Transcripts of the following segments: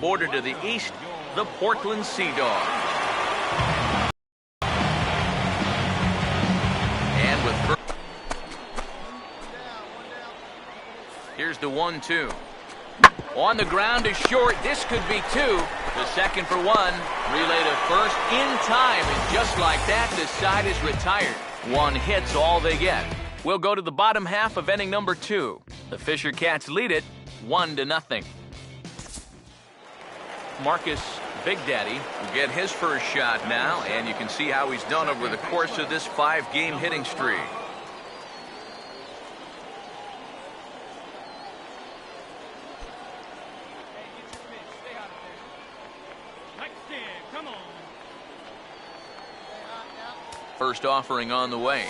border to the east, the Portland Sea Dogs. And with here's the 1-2. On the ground is short. This could be two. The second for one. Relay to first in time. And just like that, the side is retired. One hit's all they get. We'll go to the bottom half of inning number 2. The Fisher Cats lead it 1-0. Marcus Big Daddy will get his first shot now, and you can see how he's done over the course of this 5-game hitting streak. First offering on the way.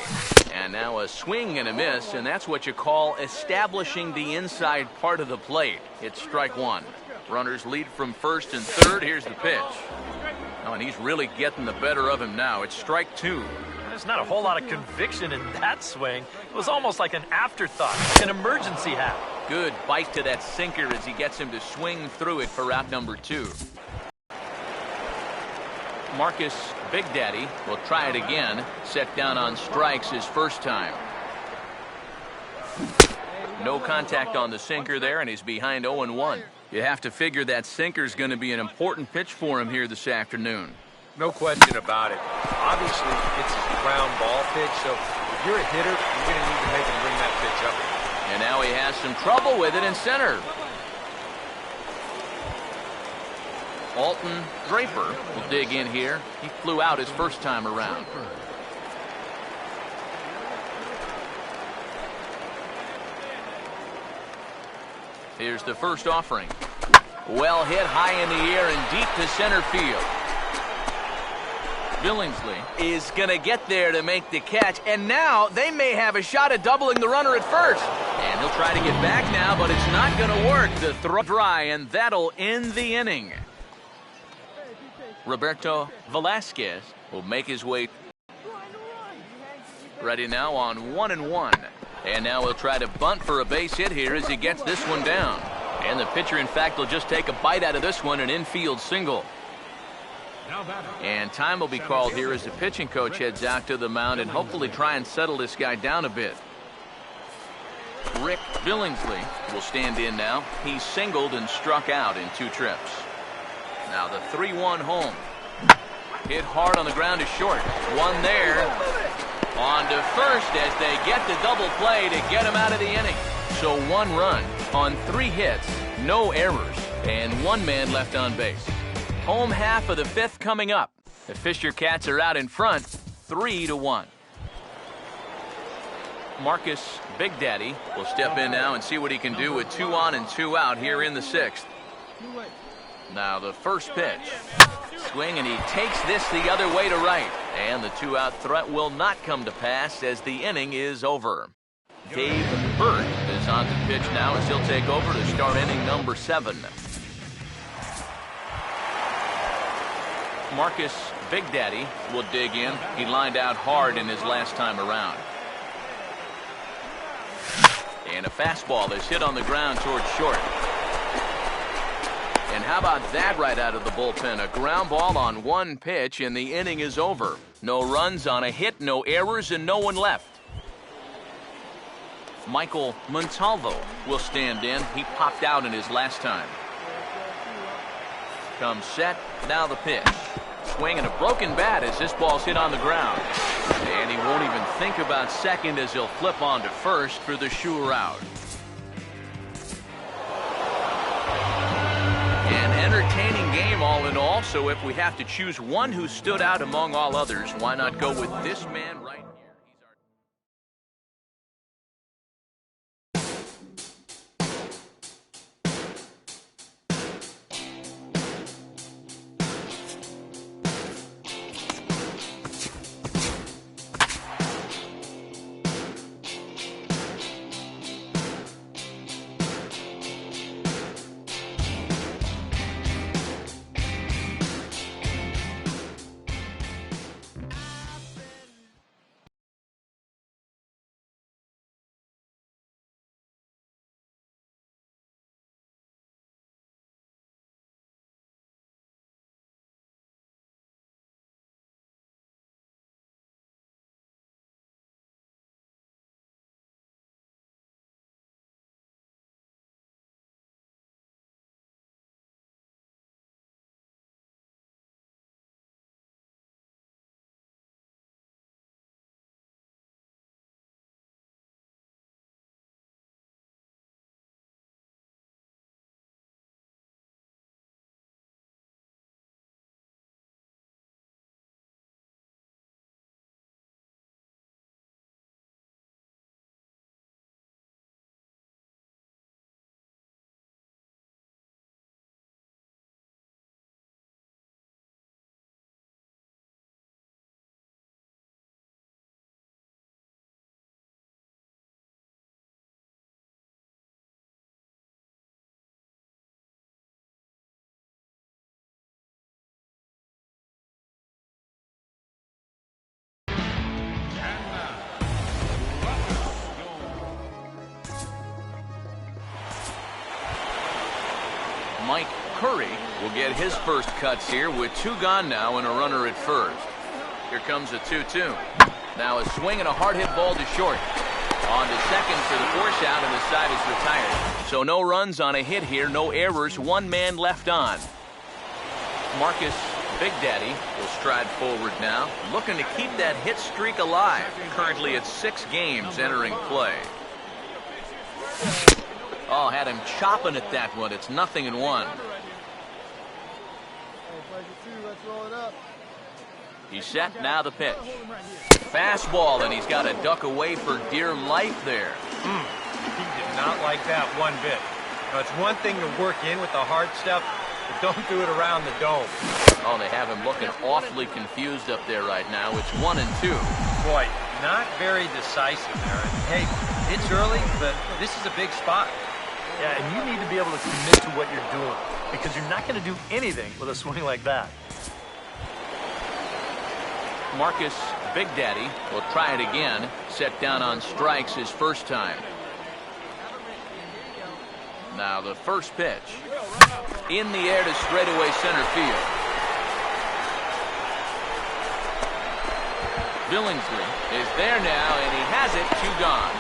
And now a swing and a miss, and that's what you call establishing the inside part of the plate. It's strike one. Runners lead from first and third. Here's the pitch. Oh, and he's really getting the better of him now. It's strike two. There's not a whole lot of conviction in that swing. It was almost like an afterthought, an emergency hat. Good bite to that sinker as he gets him to swing through it for out number 2. Marcus Big Daddy will try it again. Set down on strikes his first time. No contact on the sinker there, and he's behind 0-1. You have to figure that sinker's going to be an important pitch for him here this afternoon. No question about it. Obviously, it's a ground ball pitch, so if you're a hitter, you're going to need to make him bring that pitch up. And now he has some trouble with it in center. Alton Draper will dig in here. He flew out his first time around. Here's the first offering. Well hit high in the air and deep to center field. Billingsley is going to get there to make the catch, and now they may have a shot at doubling the runner at first. And he'll try to get back now, but it's not going to work. The throw dry, and that'll end the inning. Roberto Velasquez will make his way. Ready now on 1-1. And now he'll try to bunt for a base hit here as he gets this one down. And the pitcher, in fact, will just take a bite out of this one, an infield single. And time will be called here as the pitching coach heads out to the mound and hopefully try and settle this guy down a bit. Rick Billingsley will stand in now. He's singled and struck out in 2 trips. Now the 3-1 home. Hit hard on the ground is short. One there. On to first as they get the double play to get him out of the inning. So 1 run on 3 hits, no errors, and 1 man left on base. Home half of the 5th coming up. The Fisher Cats are out in front, 3-1. Marcus Big Daddy will step in now and see what he can do with 2 on and 2 out here in the 6th. Now the first pitch. Swing, and he takes this the other way to right. And the 2-out threat will not come to pass as the inning is over. Dave Burt is on the pitch now as he'll take over to start inning number 7. Marcus Big Daddy will dig in. He lined out hard in his last time around. And a fastball is hit on the ground towards short. And how about that right out of the bullpen? A ground ball on 1 pitch, and the inning is over. No runs on a hit, no errors, and no one left. Michael Montalvo will stand in. He popped out in his last time. Comes set, now the pitch. Swing and a broken bat as this ball's hit on the ground. And he won't even think about second as he'll flip on to first for the sure out. An entertaining game all in all, so if we have to choose one who stood out among all others, why not go with this man right here? get his first cuts here with 2 gone now and a runner at first. Here comes a 2-2. Now a swing and a hard hit ball to short. On to second for the force out, and the side is retired. So no runs on a hit here, no errors, 1 man left on. Marcus Big Daddy will stride forward now, looking to keep that hit streak alive. Currently at 6 games entering play. Oh, had him chopping at that one. It's 0-1. He's set, now the pitch. Fastball, and he's got to duck away for dear life there. He did not like that one bit. Now, it's one thing to work in with the hard stuff, but don't do it around the dome. Oh, they have him looking awfully confused up there right now. It's 1-2. Boy, not very decisive there. Hey, it's early, but this is a big spot. Yeah, and you need to be able to commit to what you're doing, because you're not going to do anything with a swing like that. Marcus Big Daddy will try it again. Set down on strikes his first time. Now the first pitch. In the air to straightaway center field. Billingsley is there now, and he has it, 2 gone.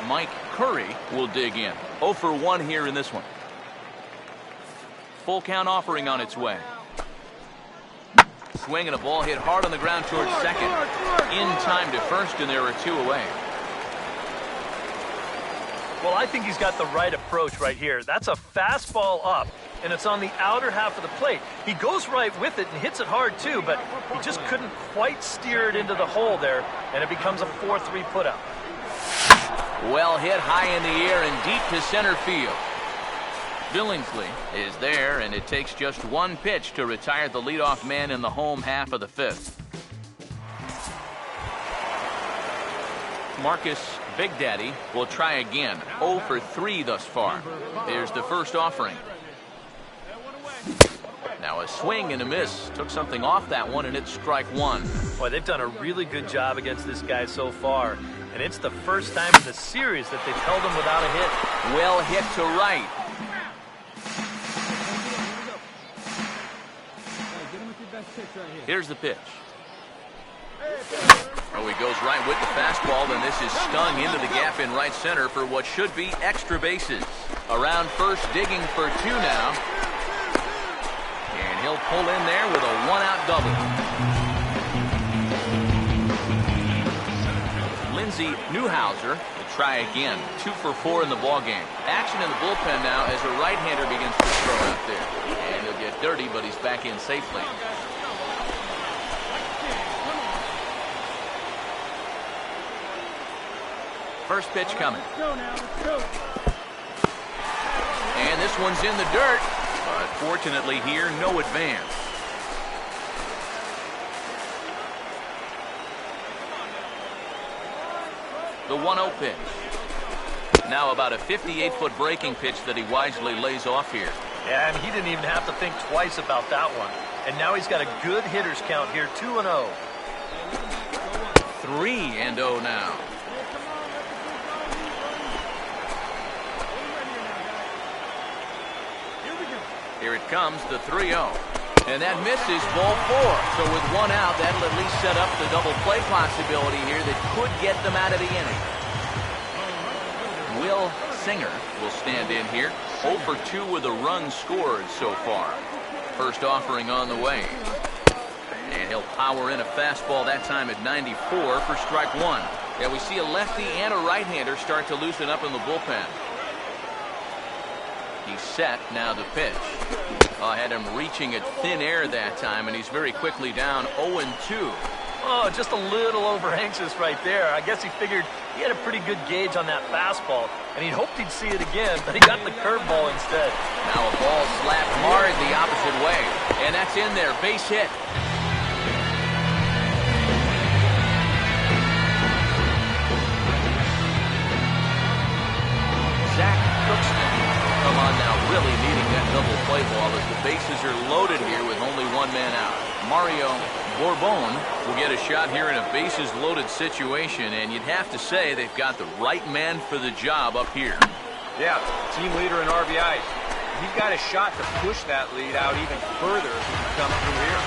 Mike Curry will dig in. 0 for 1 here in this one. Full count offering on its way. Swing and a ball hit hard on the ground towards second. In time to first, and there are 2 away. Well, I think he's got the right approach right here. That's a fastball up, and it's on the outer half of the plate. He goes right with it and hits it hard too, but he just couldn't quite steer it into the hole there, and it becomes a 4-3 putout. Well hit high in the air and deep to center field. Billingsley is there, and it takes just 1 pitch to retire the leadoff man in the home half of the 5th. Marcus Big Daddy will try again. 0 for 3 thus far. Here's the first offering. Now a swing and a miss. Took something off that one, and it's strike 1. Boy, they've done a really good job against this guy so far, and it's the first time in the series that they've held him without a hit. Well hit to right. Here's the pitch. Oh, he goes right with the fastball, and this is stung into the gap in right center for what should be extra bases. Around first, digging for 2 now. And he'll pull in there with a 1-out double. Lindsey Newhouser will try again. 2 for 4 in the ballgame. Action in the bullpen now as a right-hander begins to throw out there. And he'll get dirty, but he's back in safely. First pitch coming. And this one's in the dirt. But fortunately here, no advance. The 1-0 pitch. Now about a 58-foot breaking pitch that he wisely lays off here. Yeah, and he didn't even have to think twice about that one. And now he's got a good hitter's count here, 2-0. 3-0 now. Here it comes, the 3-0. And that misses, ball 4. So with 1 out, that'll at least set up the double play possibility here that could get them out of the inning. Will Singer will stand in here. 0 for 2 with a run scored so far. First offering on the way. And he'll power in a fastball that time at 94 for strike 1. Yeah, we see a lefty and a right-hander start to loosen up in the bullpen. He's set, now the pitch. I had him reaching at thin air that time, and he's very quickly down 0-2. Oh, just a little over-anxious right there. I guess he figured he had a pretty good gauge on that fastball, and he hoped he'd see it again, but he got the curveball instead. Now a ball slapped hard the opposite way, and that's in there, base hit. Zach Cookston come on now. really needing that double play ball as the bases are loaded here with only one man out. Mario Bourbon will get a shot here in a bases-loaded situation, and you'd have to say they've got the right man for the job up here. Yeah, team leader in RBIs. He's got a shot to push that lead out even further if he can come through here.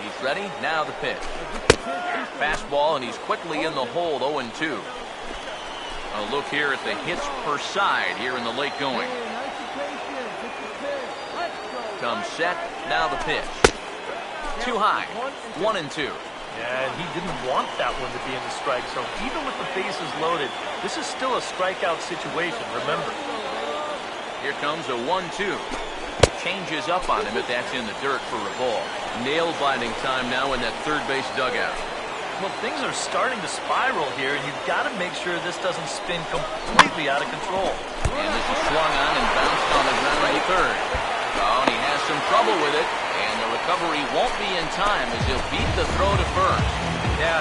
He's ready. Now the pitch. Fastball, and he's quickly in the hole, 0-2. A look here at the hits per side here in the late going. Comes set. Now the pitch. Too high. 1-2. Yeah, and he didn't want that one to be in the strike zone. Even with the bases loaded, this is still a strikeout situation, remember. Here comes a 1-2. Changes up on him if that's in the dirt for a ball. Nail-biting time now in that third base dugout. Well, things are starting to spiral here, and you've got to make sure this doesn't spin completely out of control. And this is swung on and bounced on the ground to third. Oh, and he has some trouble with it, and the recovery won't be in time as he'll beat the throw to first. Yeah,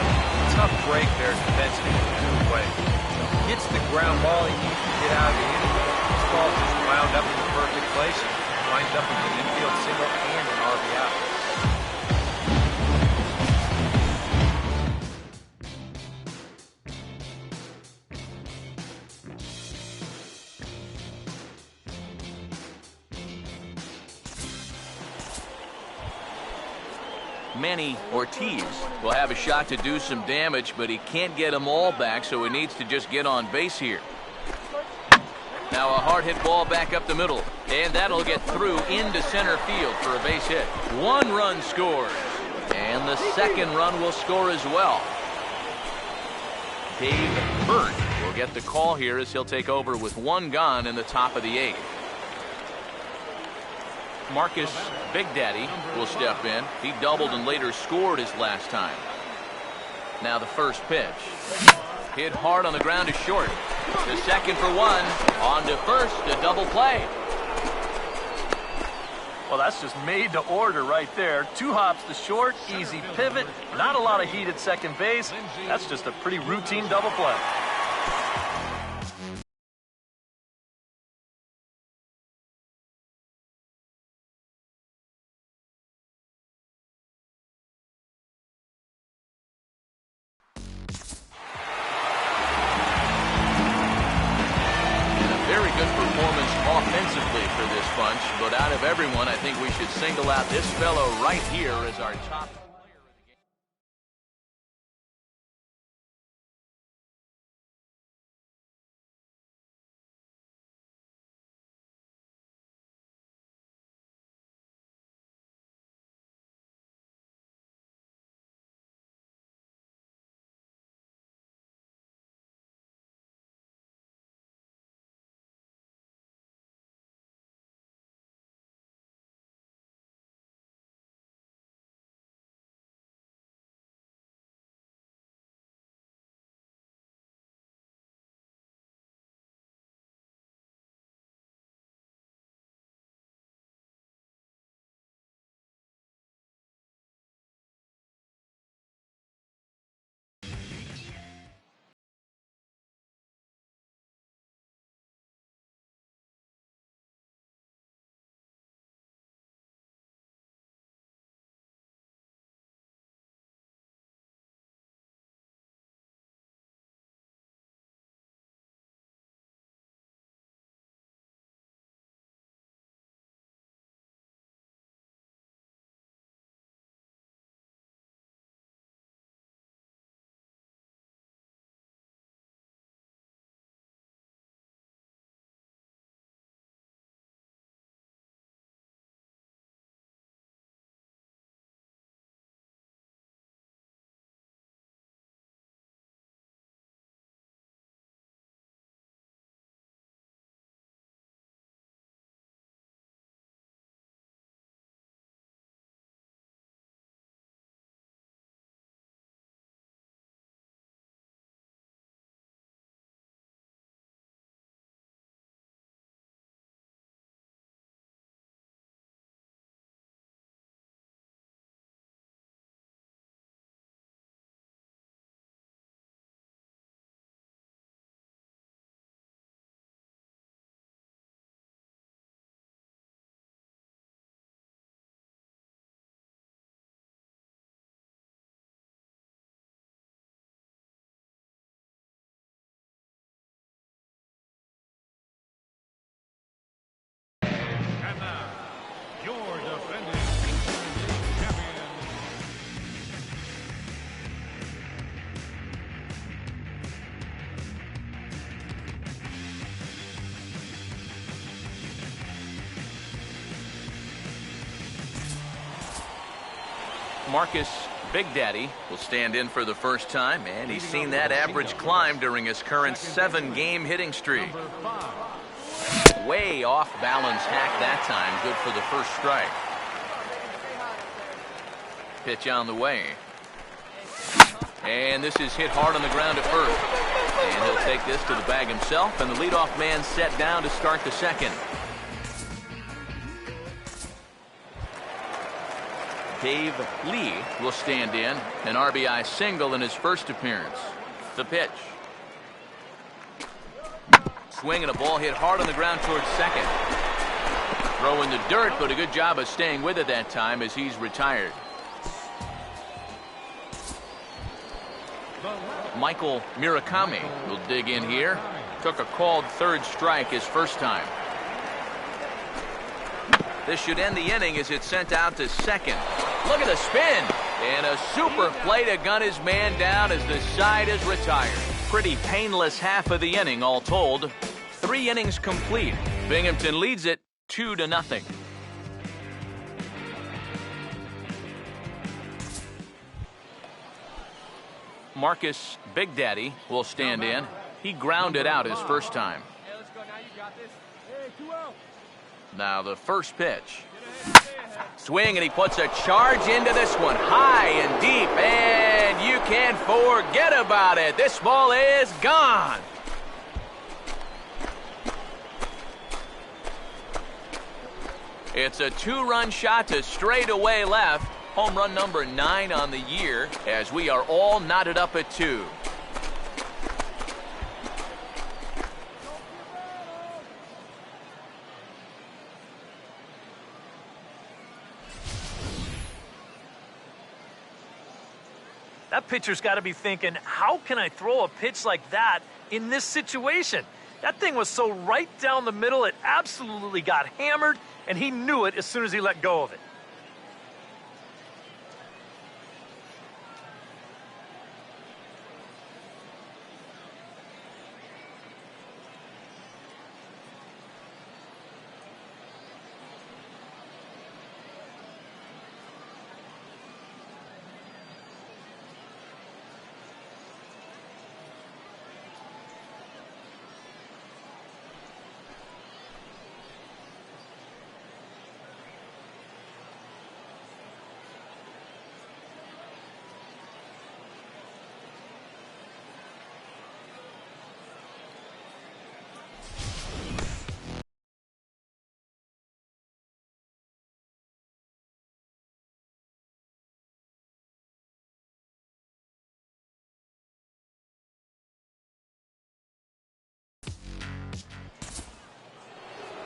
tough break there defensively in the way. Hits the ground ball, he needs to get out of the inning. This ball just wound up in the perfect place and winds up with an infield single and an RBI. Manny Ortiz will have a shot to do some damage, but he can't get them all back, so he needs to just get on base here. Now a hard hit ball back up the middle, and that'll get through into center field for a base hit. 1 run scores, and the second run will score as well. Dave Burt will get the call here as he'll take over with 1 gone in the top of the 8th. Marcus Big Daddy will step in. He doubled and later scored his last time. Now the first pitch. Hit hard on the ground to short. To second for 1. On to first, a double play. Well, that's just made to order right there. 2 hops to short, easy pivot, not a lot of heat at second base. That's just a pretty routine double play. Very good performance offensively for this bunch, but out of everyone, I think we should single out this fellow right here as our top Marcus Big Daddy will stand in for the first time, and he's seen that average climb during his current 7-game hitting streak. Way off balance hack that time. Good for the first strike. Pitch on the way. And this is hit hard on the ground at first. And he'll take this to the bag himself, and the leadoff man set down to start the second. Dave Lee will stand in, an RBI single in his first appearance. The pitch. Swing and a ball hit hard on the ground towards second. Throw in the dirt, but a good job of staying with it that time as he's retired. Michael Murakami will dig in here. Took a called third strike his first time. This should end the inning as it's sent out to second. Look at the spin. And a super play to gun his man down as the side is retired. Pretty painless half of the inning all told. 3 innings complete. Binghamton leads it 2-0. Marcus Big Daddy will stand in. He grounded out his first time. Now the first pitch. Swing, and he puts a charge into this one. High and deep, and you can't forget about it. This ball is gone. It's a 2-run shot to straightaway left. Home run number 9 on the year, as we are all knotted up at 2. That pitcher's got to be thinking, how can I throw a pitch like that in this situation? That thing was so right down the middle, it absolutely got hammered, and he knew it as soon as he let go of it.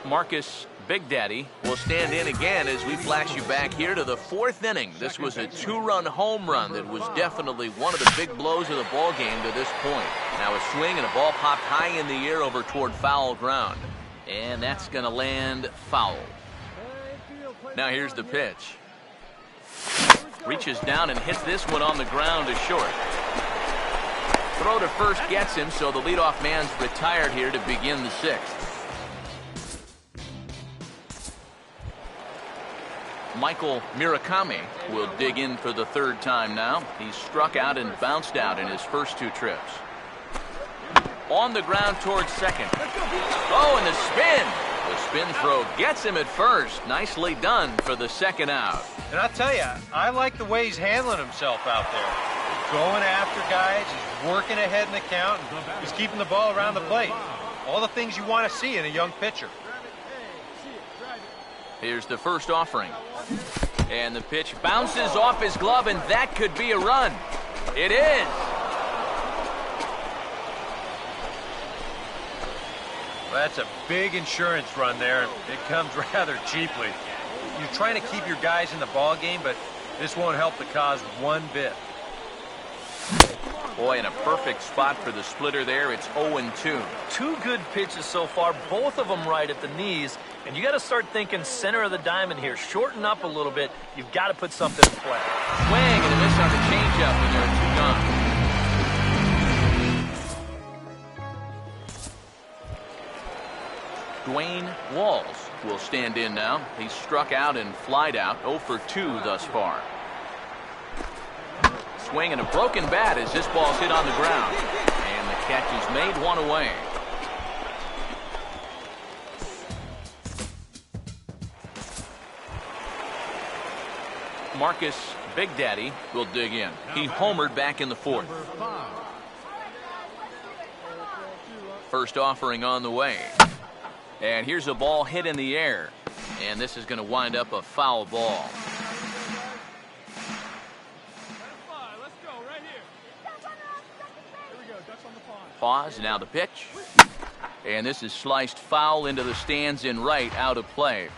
Marcus Big Daddy will stand in again as we flash you back here to the 4th inning. This was a 2-run home run that was definitely one of the big blows of the ball game to this point. Now a swing and a ball popped high in the air over toward foul ground. And that's going to land foul. Now here's the pitch. Reaches down and hits this one on the ground to short. Throw to first gets him, so the leadoff man's retired here to begin the 6th. Michael Murakami will dig in for the 3rd time now. He's struck out and bounced out in his first 2 trips. On the ground towards second. Oh, and the spin. The spin throw gets him at first. Nicely done for the 2nd out. And I'll tell you, I like the way he's handling himself out there. Going after guys, he's working ahead in the count, and he's keeping the ball around the plate. All the things you want to see in a young pitcher. Here's the first offering. And the pitch bounces off his glove, and that could be a run. It is. Well, that's a big insurance run there. It comes rather cheaply. You're trying to keep your guys in the ball game, but this won't help the cause one bit. Boy, in a perfect spot for the splitter there. It's 0-2. 2 good pitches so far, both of them right at the knees. And you got to start thinking center of the diamond here. Shorten up a little bit. You've got to put something in play. Swing and a miss on the changeup, and there are 2 gone. Dwayne Walls will stand in now. He's struck out and flied out, 0 for 2 thus far. swing and a broken bat as this ball's hit on the ground. And the catch is made, one away. Marcus Big Daddy will dig in. He homered back in the fourth. First offering on the way. And here's a ball hit in the air. And this is going to wind up a foul ball. Pause, now the pitch. And this is sliced foul into the stands in right, out of play.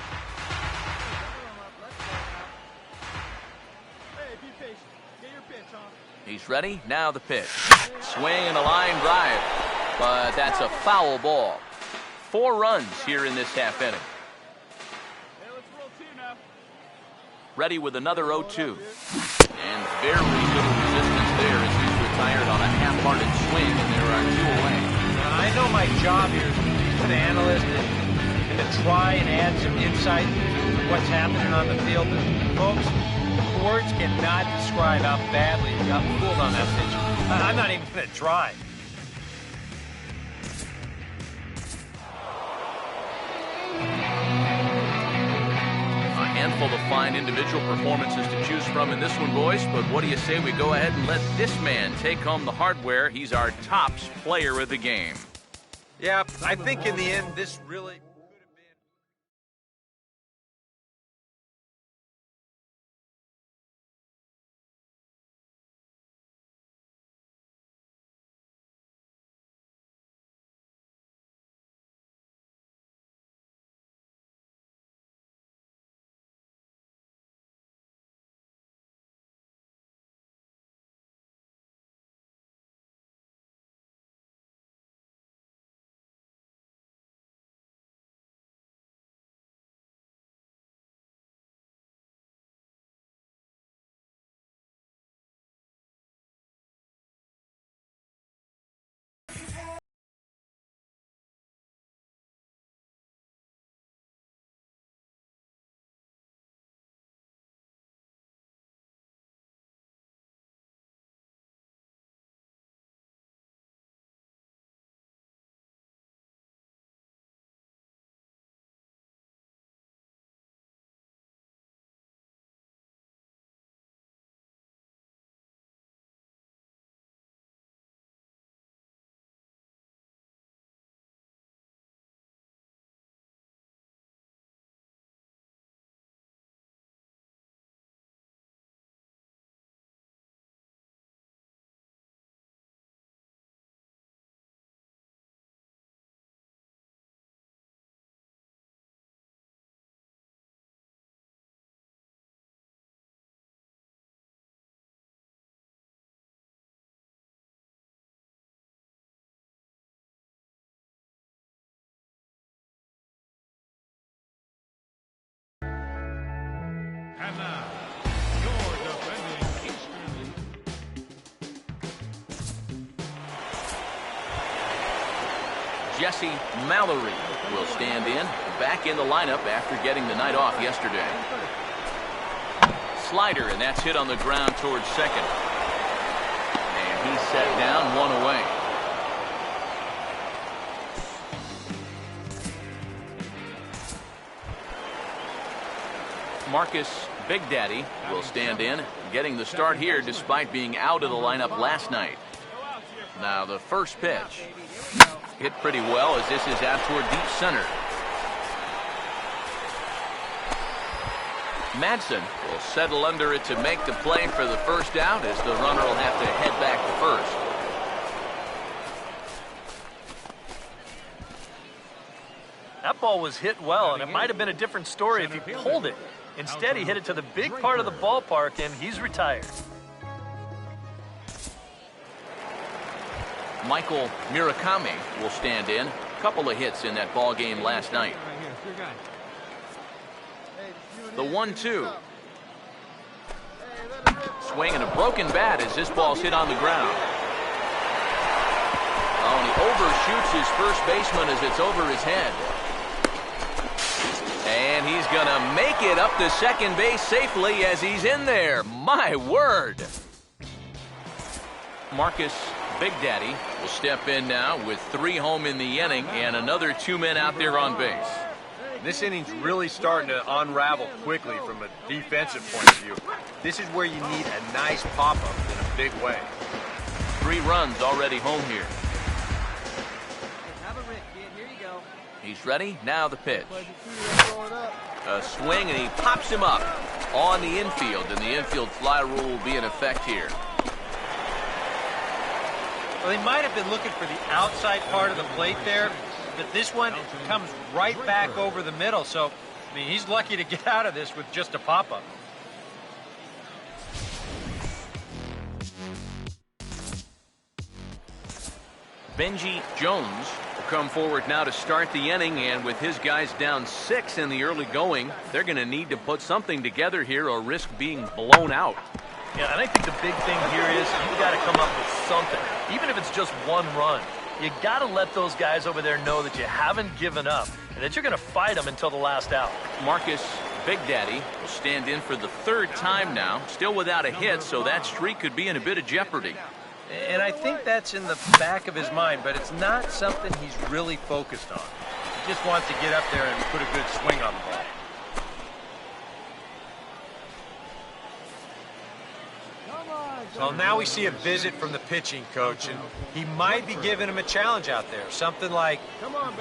He's ready, now the pitch. Swing and a line drive. But that's a foul ball. 4 runs here in this half inning. Ready with another 0-2. And very little resistance there as he's retired on a half-hearted swing, and there are 2 away. I know my job here is to be an analyst and to try and add some insight to what's happening on the field. But folks, words cannot describe how badly you got fooled on that pitch. I'm not even going to try. Handful of fine individual performances to choose from in this one, boys, but what do you say we go ahead and let this man take home the hardware? He's our tops player of the game. Yeah, I think in the end this really could have been. And now, your defending Eastern. Jesse Mallory will stand in, back in the lineup after getting the night off yesterday. Slider, and that's hit on the ground towards second. And he's set down, 1 away. Marcus Big Daddy will stand in, getting the start here despite being out of the lineup last night. Now the first pitch. Hit pretty well as this is out toward deep center. Madsen will settle under it to make the play for the first out as the runner will have to head back to first. That ball was hit well, and it might have been a different story if he pulled it. Instead, he hit it to the big part of the ballpark, and he's retired. Michael Murakami will stand in. A couple of hits in that ball game last night. The 1-2. Swing and a broken bat as this ball's hit on the ground. Oh, and he overshoots his first baseman as it's over his head. And he's going to make it up to second base safely as he's in there. My word. Marcus Big Daddy will step in now with 3 home in the inning and another 2 men out there on base. This inning's really starting to unravel quickly from a defensive point of view. This is where you need a nice pop-up in a big way. 3 runs already home here. Have a rip, kid. Here you go. He's ready. Now the pitch. A swing, and he pops him up on the infield, and the infield fly rule will be in effect here. Well, they might have been looking for the outside part of the plate there, but this one comes right back over the middle. So, I mean, he's lucky to get out of this with just a pop-up. Benji Jones will come forward now to start the inning, and with his guys down 6 in the early going, they're going to need to put something together here or risk being blown out. Yeah, and I think the big thing here is you've got to come up with something, even if it's just 1 run. You got to let those guys over there know that you haven't given up and that you're going to fight them until the last out. Marcus Big Daddy will stand in for the 3rd time now, still without a hit, so that streak could be in a bit of jeopardy. And I think that's in the back of his mind, but it's not something he's really focused on. He just wants to get up there and put a good swing on the ball. Well, now we see a visit from the pitching coach, and he might be giving him a challenge out there. Something like,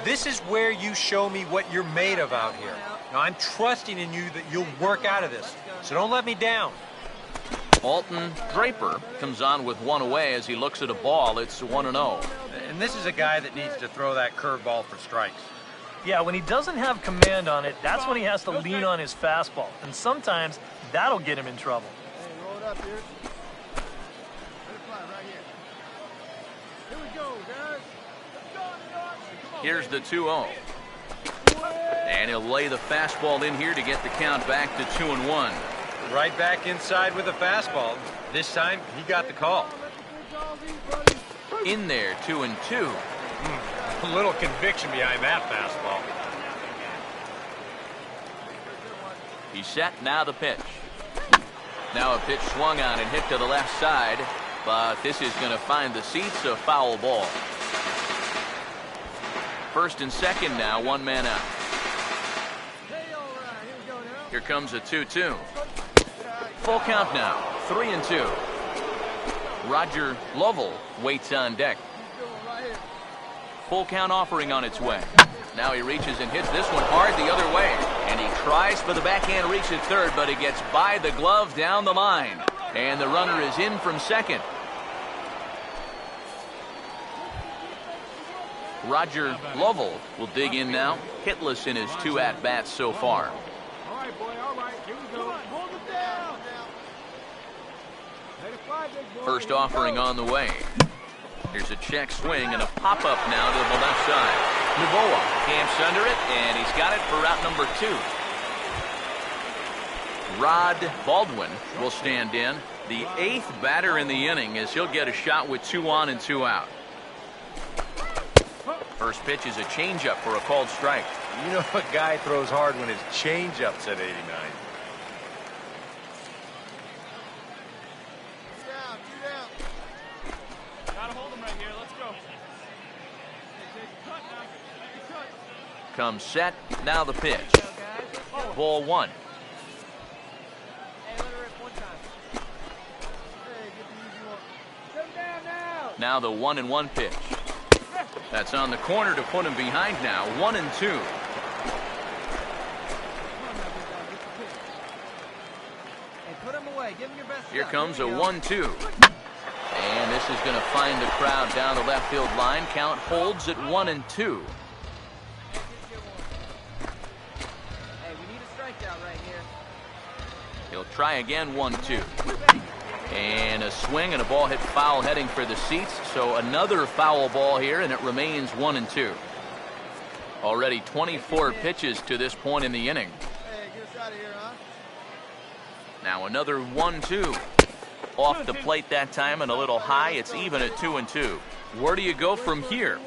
this is where you show me what you're made of out here. Now, I'm trusting in you that you'll work out of this, so don't let me down. Alton Draper comes on with 1 away as he looks at a ball. It's 1-0. And this is a guy that needs to throw that curveball for strikes. Yeah, when he doesn't have command on it, that's when he has to lean on his fastball. And sometimes that'll get him in trouble. Hey, roll it up here. Let it fly right here. Here we go, guys. Let's go, New York. Come on, Here's the 2-0. And he'll lay the fastball in here to get the count back to 2-1. Right back inside with a fastball. This time, he got the call. In there, 2-2. A little conviction behind that fastball. He's set. Now the pitch. Now a pitch swung on and hit to the left side, but this is going to find the seats, a foul ball. 1st and 2nd now, 1 man out. Here comes a 2-2. Full count now, 3-2. Roger Lovell waits on deck. Full count offering on its way. Now he reaches and hits this one hard the other way. And he tries for the backhand reach at 3rd, but he gets by the glove down the line. And the runner is in from 2nd. Roger Lovell will dig in now, hitless in his 2 at-bats so far. All right, boy, all right. Here we go. Hold it down. Let it fly, big boy. First Here we offering go. on the way. Here's a check swing and a pop-up now to the left side. Nuboa camps under it, and he's got it for route number 2. Rod Baldwin will stand in, the 8th batter in the inning, as he'll get a shot with 2 on and 2 out. First pitch is a changeup for a called strike. You know a guy throws hard when his changeup's at 89. Gotta hold him right here. Let's go. Comes set, now the pitch. Ball 1. Hey, let her rip 1 time. Hey, get the easy one. Sit him down now. Now the 1-1 pitch. That's on the corner to put him behind now, 1-2. Hey, put him away. Give him your best Here shot. comes a There you go. 1-2. And this is going to find the crowd down the left field line. Count holds at 1-2. Hey, we need a strikeout right here. He'll try again, 1-2. And a swing and a ball hit foul heading for the seats. So another foul ball here, and it remains 1-2. Already 24 pitches to this point in the inning. Hey, get us out of here, huh? Now another 1-2. Off the plate that time and a little high. It's even at 2-2. Where do you go from here?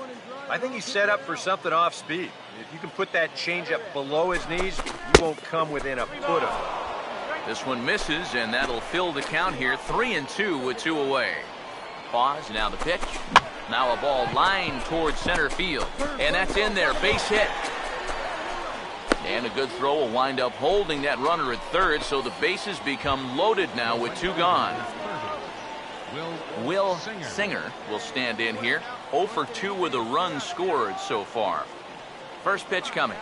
I think he's set up for something off speed. If you can put that changeup below his knees, you won't come within a foot of it. This one misses, and that'll fill the count here. 3-2 with 2 away. Pause, now the pitch. Now a ball lined towards center field. And that's in there, base hit. And a good throw will wind up holding that runner at third, so the bases become loaded now with 2 gone. Will Singer will stand in here. 0 for 2 with a run scored so far. First pitch coming.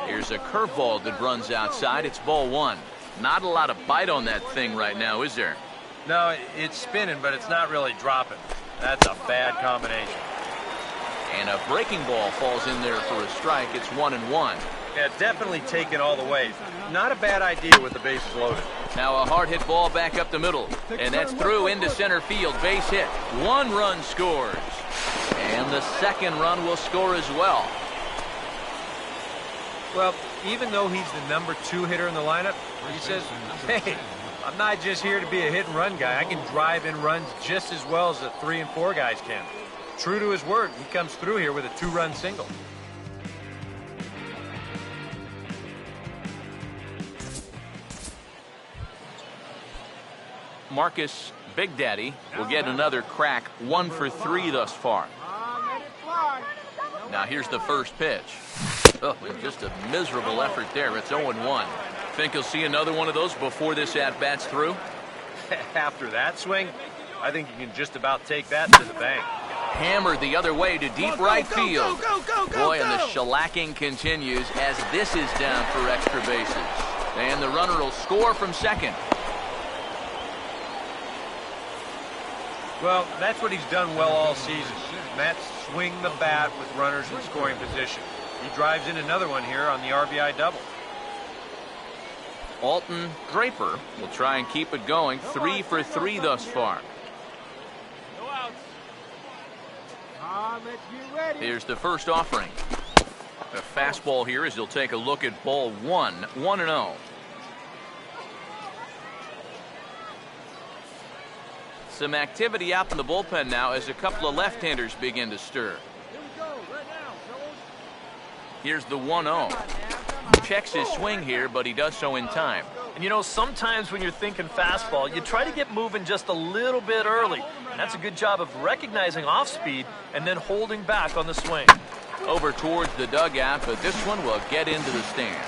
Here's a curveball that runs outside. It's ball 1. Not a lot of bite on that thing right now, is there? No, it's spinning, but it's not really dropping. That's a bad combination. And a breaking ball falls in there for a strike. It's 1-1. Yeah, definitely taken all the way. Not a bad idea with the bases loaded. Now a hard hit ball back up the middle. And that's through into center field. Base hit. 1 run scores. And the second run will score as well. Well, even though he's the number 2 hitter in the lineup, he says, hey, I'm not just here to be a hit and run guy. I can drive in runs just as well as the 3 and 4 guys can. True to his word, he comes through here with a 2-run single. Marcus Big Daddy will get another crack. 1 for 3 thus far. Now here's the first pitch. Oh, just a miserable effort there. It's 0-1. Think he'll see another one of those before this at-bat's through? After that swing, I think you can just about take that to the bank. Hammered the other way to deep right field. Boy, and the shellacking continues as this is down for extra bases. And the runner will score from second. Well, that's what he's done well all season. That's swing the bat with runners in scoring position. He drives in another one here on the RBI double. Alton Draper will try and keep it going. 3 for 3 thus far. No outs. Let's get ready. Here's the first offering. A fastball here as he'll take a look at ball 1. 1-0. Some activity out in the bullpen now as a couple of left-handers begin to stir. Here we go, right now, fellas. Here's the 1-0. Checks his swing here, but he does so in time. And you know, sometimes when you're thinking fastball, you try to get moving just a little bit early. And that's a good job of recognizing off speed and then holding back on the swing. Over towards the dugout, but this one will get into the stands.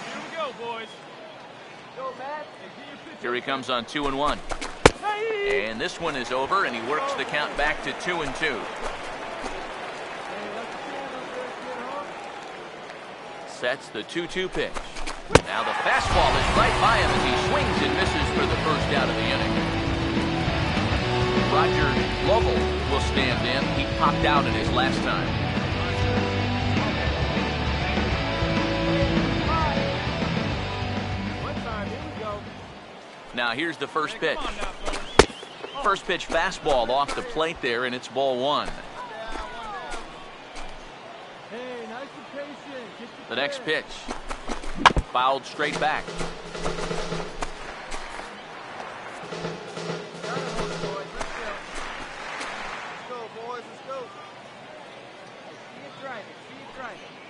Here we go, boys. Go, Matt. Here he comes on 2-1. And this one is over, and he works the count back to 2-2. Sets the 2-2 pitch. Now the fastball is right by him as he swings and misses for the first out of the inning. Roger Lovell will stand in. He popped out in his last time. Now here's the first pitch. First pitch fastball off the plate there, and it's ball 1. Hey, nice and patient. The next pitch. Fouled straight back.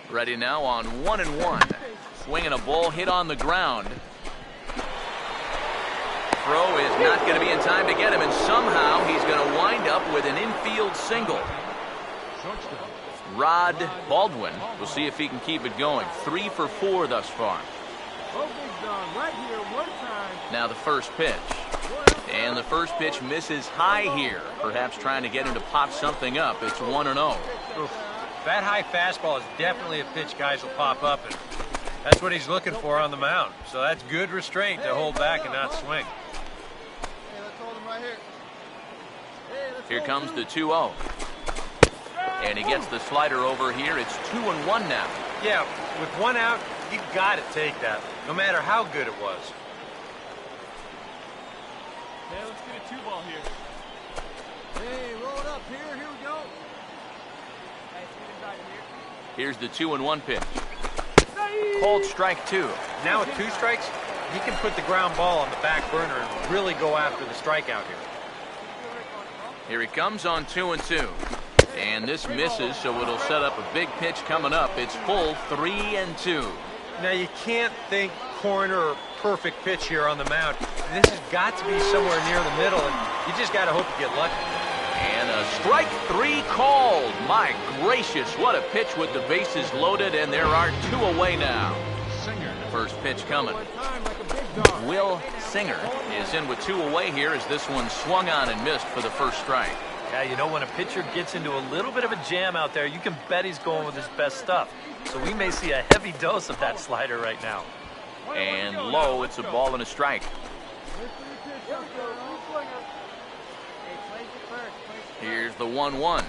Ready now on 1-1. Swinging a ball hit on the ground. Throw is not going to be in time to get him, and somehow he's going to wind up with an infield single. Rod Baldwin will see if he can keep it going. 3 for 4 thus far. Now the first pitch. And the first pitch misses high here. Perhaps trying to get him to pop something up. It's 1-0. That high fastball is definitely a pitch guys will pop up, and that's what he's looking for on the mound. So that's good restraint to hold back and not swing. Here comes the 2-0. And he gets the slider over here. It's 2-1 now. Yeah, with 1 out, you've got to take that, no matter how good it was. Hey, let's get a 2-ball here. Hey, roll it up here. Here we go. Here's the 2-1 pitch. Called strike 2. Now with 2 strikes, he can put the ground ball on the back burner and really go after the strikeout here. Here he comes on 2-2. And this misses, so it'll set up a big pitch coming up. It's full 3-2. Now you can't think corner or perfect pitch here on the mound. And this has got to be somewhere near the middle, and you just got to hope you get lucky. And a strike 3 called. My gracious, what a pitch with the bases loaded, and there are 2 away now. First pitch coming. Will Singer is in with 2 away here as this one swung on and missed for the first strike. Yeah, you know, when a pitcher gets into a little bit of a jam out there, you can bet he's going with his best stuff. So we may see a heavy dose of that slider right now. And low, it's a ball and a strike. Here's the 1-1.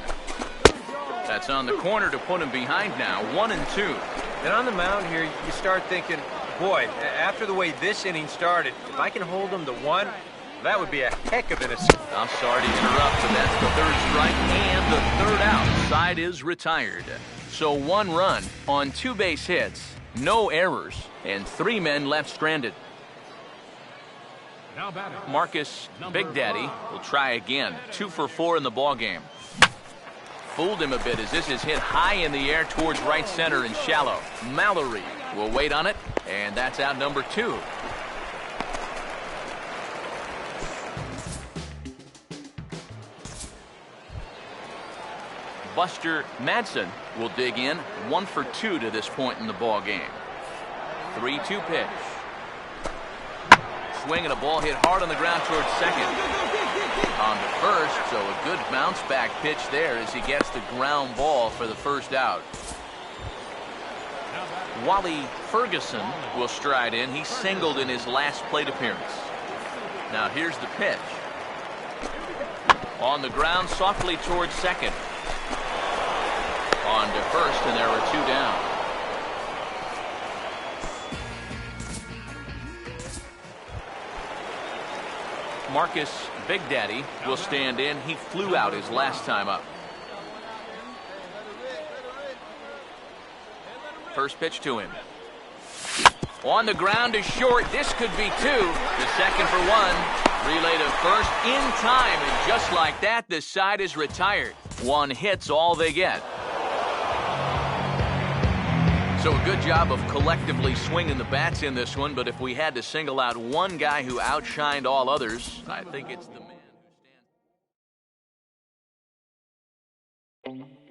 That's on the corner to put him behind now, 1-2. And on the mound here, you start thinking, boy, after the way this inning started, if I can hold him to 1, that would be a heck of an assist. I'm sorry to interrupt, but that's the 3rd strike and the 3rd out. Side is retired. So 1 run on 2 base hits, no errors, and 3 men left stranded. Marcus Big Daddy will try again. 2 for 4 in the ballgame. Fooled him a bit as this is hit high in the air towards right center and shallow. Mallory will wait on it, and that's out number 2. Buster Madsen will dig in. 1 for 2 to this point in the ball game. 3-2 pitch. Swing and a ball hit hard on the ground towards second. On to first, so a good bounce back pitch there as he gets the ground ball for the first out. Wally Ferguson will stride in. He singled in his last plate appearance. Now here's the pitch. On the ground softly towards second. On to first, and there are 2 down. Marcus Big Daddy will stand in. He flew out his last time up. First pitch to him. On the ground is short. This could be 2. The second for 1. Relay to first in time, and just like that, the side is retired. 1 hit's all they get. So a good job of collectively swinging the bats in this one, but if we had to single out one guy who outshined all others, I think it's the man who stands.